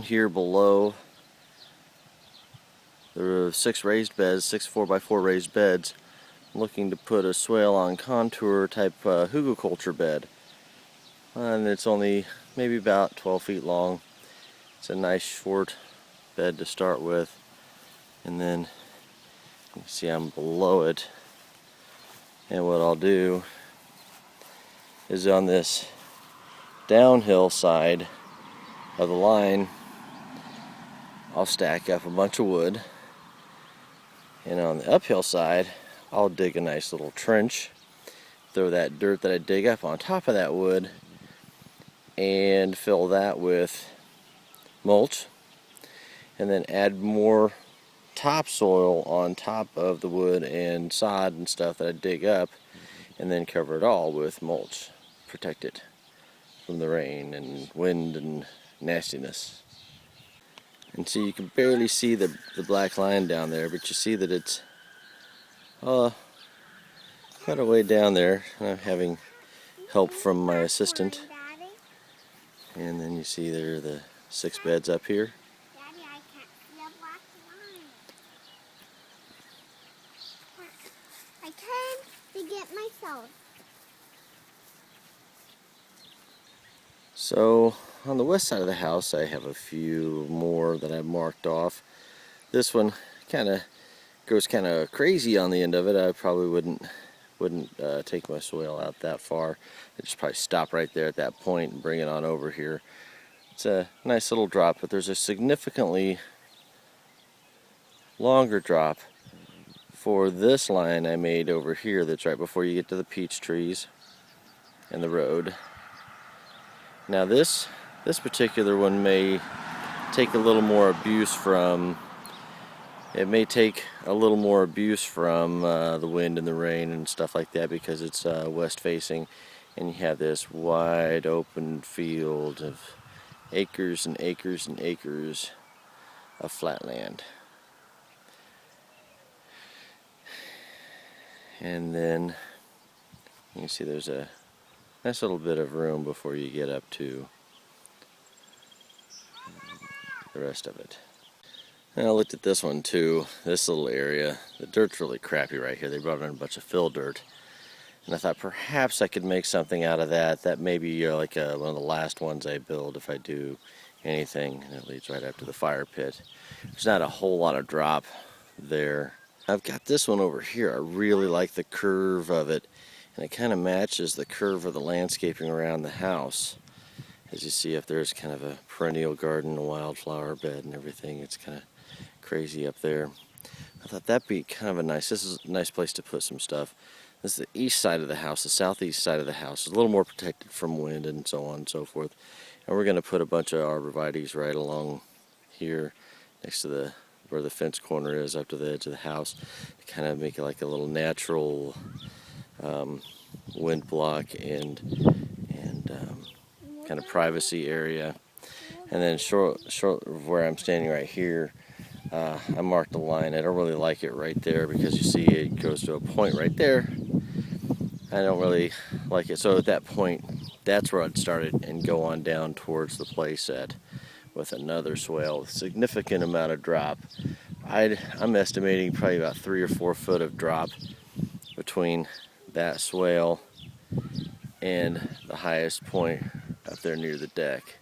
Here below, there are 6 raised beds, 6 4x4 raised beds. I'm looking to put a swale on contour type Hugelkultur bed. And it's only maybe about 12 feet long. It's a nice short bed to start with. And then you can see I'm below it. And what I'll do is on this downhill side of the line, I'll stack up a bunch of wood, and on the uphill side I'll dig a nice little trench, throw that dirt that I dig up on top of that wood, and fill that with mulch, and then add more topsoil on top of the wood and sod and stuff that I dig up, and then cover it all with mulch, protect it from the rain and wind and nastiness. And see, you can barely see the black line down there, but you see that it's quite a way down there. I'm having help from my assistant. And then you see there are the 6 beds up here. Daddy, I can't see a black line. I came to get myself. So on the west side of the house I have a few more that I've marked off. This one goes kind of crazy on the end of it. I probably wouldn't take my swale out that far. I'd just probably stop right there at that point and bring it on over here. It's a nice little drop, but there's a significantly longer drop for this line I made over here that's right before you get to the peach trees and the road. Now this particular one may take a little more abuse from, the wind and the rain and stuff like that, because it's west facing, and you have this wide open field of acres and acres and acres of flat land. And then you can see there's a nice little bit of room before you get up to the rest of it. And I looked at this one too, this little area. The dirt's really crappy right here. They brought in a bunch of fill dirt. And I thought perhaps I could make something out of that. That may be like one of the last ones I build if I do anything. And it leads right up to the fire pit. There's not a whole lot of drop there. I've got this one over here. I really like the curve of it. And it kind of matches the curve of the landscaping around the house. As you see up there, it's kind of a perennial garden, a wildflower bed and everything. It's kind of crazy up there. I thought that'd be kind of this is a nice place to put some stuff. This is the east side of the house. The southeast side of the house is a little more protected from wind and so on and so forth. And we're going to put a bunch of arborvitaes right along here next to where the fence corner is, up to the edge of the house, to kind of make it like a little natural wind block and kind of privacy area. And then short of where I'm standing right here, I marked a line. I don't really like it right there because you see it goes to a point right there. I don't really like it. So at that point, that's where I'd started and go on down towards the play set with another swale with a significant amount of drop. I'm estimating probably about 3 or 4 foot of drop between that swale and the highest point up there near the deck.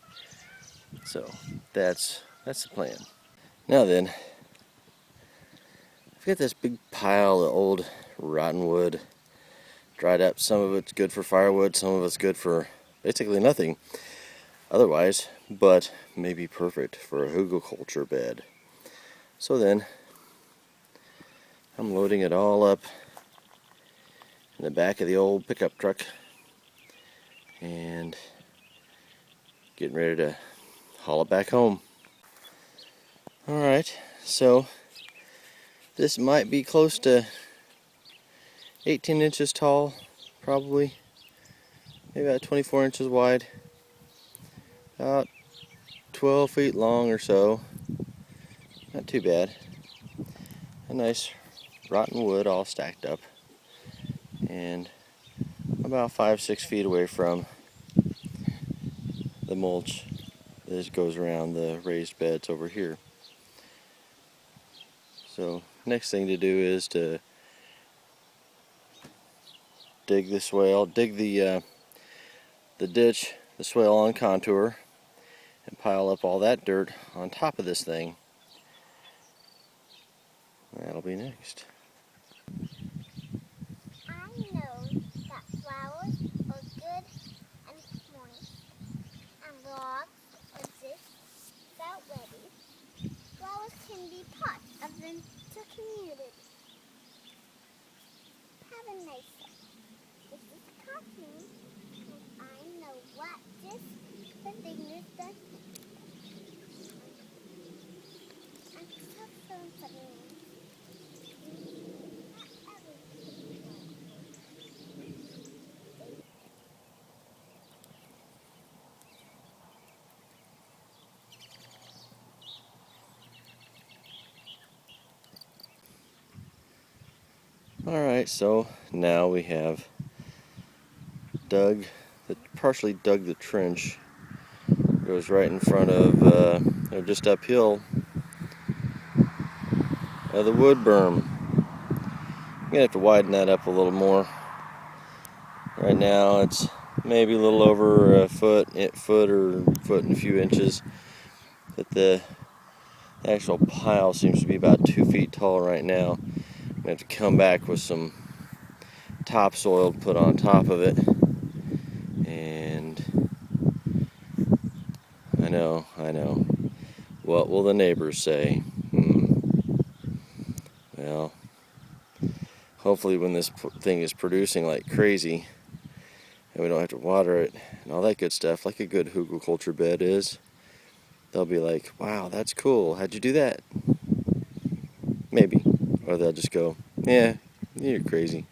So that's the plan. Now then, I've got this big pile of old rotten wood, dried up. Some of it's good for firewood, some of it's good for basically nothing otherwise, but maybe perfect for a Hugelkultur bed. So then, I'm loading it all up in the back of the old pickup truck and getting ready to haul it back home. Alright, so this might be close to 18 inches tall, probably, maybe about 24 inches wide, about 12 feet long or so. Not too bad. A nice rotten wood all stacked up, and about 5-6 feet away from the mulch This goes around the raised beds over here. So next thing to do is to dig the swale, dig the ditch, the swale on contour, and pile up all that dirt on top of this thing. That'll be next. I know that flowers are good and moist, and logs exist without ready. Flowers can be part of the community. Have a nice day. This is a cartoon, and I know what this the thing is that and topsoil something. Alright, so now we have partially dug the trench. It goes right in front of, just uphill of the wood berm. I'm gonna have to widen that up a little more. Right now it's maybe a little over a foot and a few inches. But the actual pile seems to be about 2 feet tall right now. I'm gonna have to come back with some topsoil put on top of it. And I know. What will the neighbors say? Well, hopefully when this thing is producing like crazy and we don't have to water it and all that good stuff, like a good Hugelkultur bed is, they'll be like, wow, that's cool. How'd you do that? Maybe. Or they'll just go, yeah, you're crazy.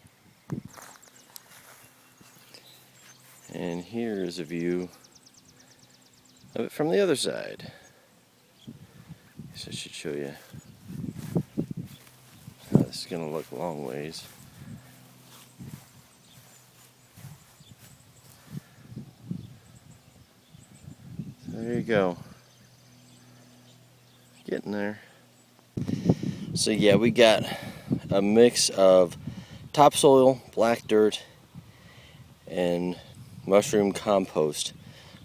And here is a view of it from the other side. So I should show you how this is going to look long ways. So there you go. Getting there. So yeah, we got a mix of topsoil, black dirt, and mushroom compost.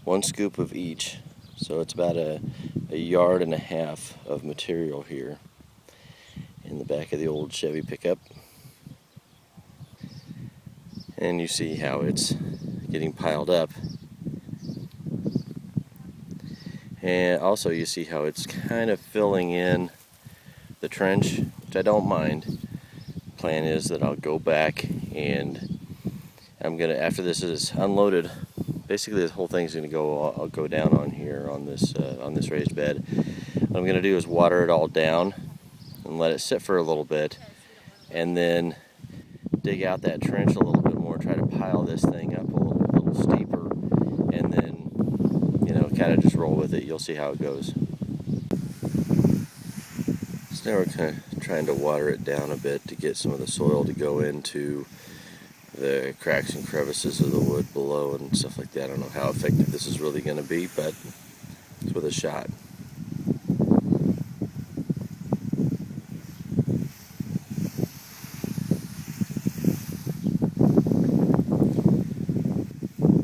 1 scoop of each. So it's about a yard and a half of material here in the back of the old Chevy pickup. And you see how it's getting piled up. And also you see how it's kind of filling in the trench, which I don't mind. Plan is that I'll go back and I'm gonna, after this is unloaded, basically this whole thing's gonna go. I'll go down on here on this raised bed. What I'm gonna do is water it all down and let it sit for a little bit, and then dig out that trench a little bit more. Try to pile this thing up a little steeper, and then kind of just roll with it. You'll see how it goes. So now we're kind of trying to water it down a bit to get some of the soil to go into the cracks and crevices of the wood below and stuff like that. I don't know how effective this is really going to be, but it's with a shot.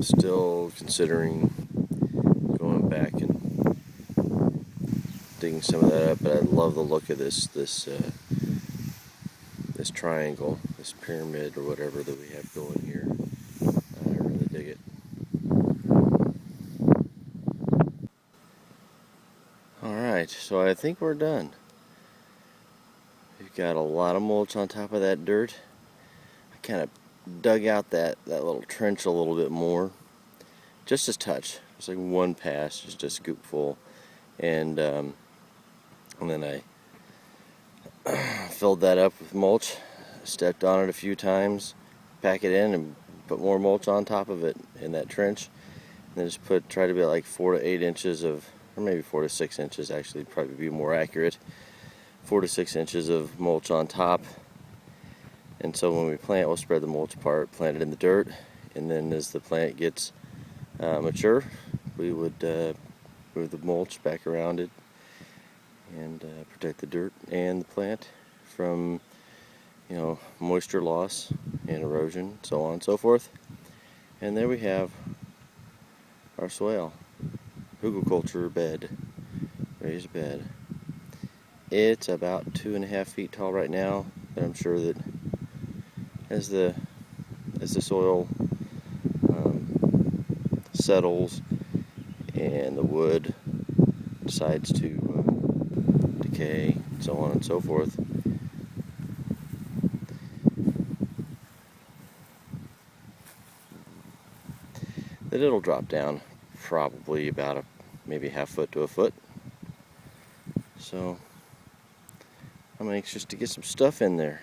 Still considering going back and digging some of that up, but I love the look of this triangle, this pyramid or whatever that we have going here. I really dig it. Alright, so I think we're done. We've got a lot of mulch on top of that dirt. I kind of dug out that little trench a little bit more. Just a touch. It's like 1 pass, just a scoop full. And then I filled that up with mulch, stepped on it a few times, pack it in, and put more mulch on top of it in that trench. And then just try to be like 4 to 8 inches of, or maybe 4 to 6 inches actually, probably be more accurate. 4 to 6 inches of mulch on top. And so when we plant, we'll spread the mulch apart, plant it in the dirt, and then as the plant gets mature, we would with the mulch back around it, and protect the dirt and the plant from, moisture loss and erosion, so on and so forth. And there we have our swale, Hugelkultur bed, raised bed. It's about 2.5 feet tall right now, but I'm sure that as the soil settles and the wood decides to decay, so on and so forth, that it'll drop down probably about maybe half foot to a foot. So I'm anxious to get some stuff in there.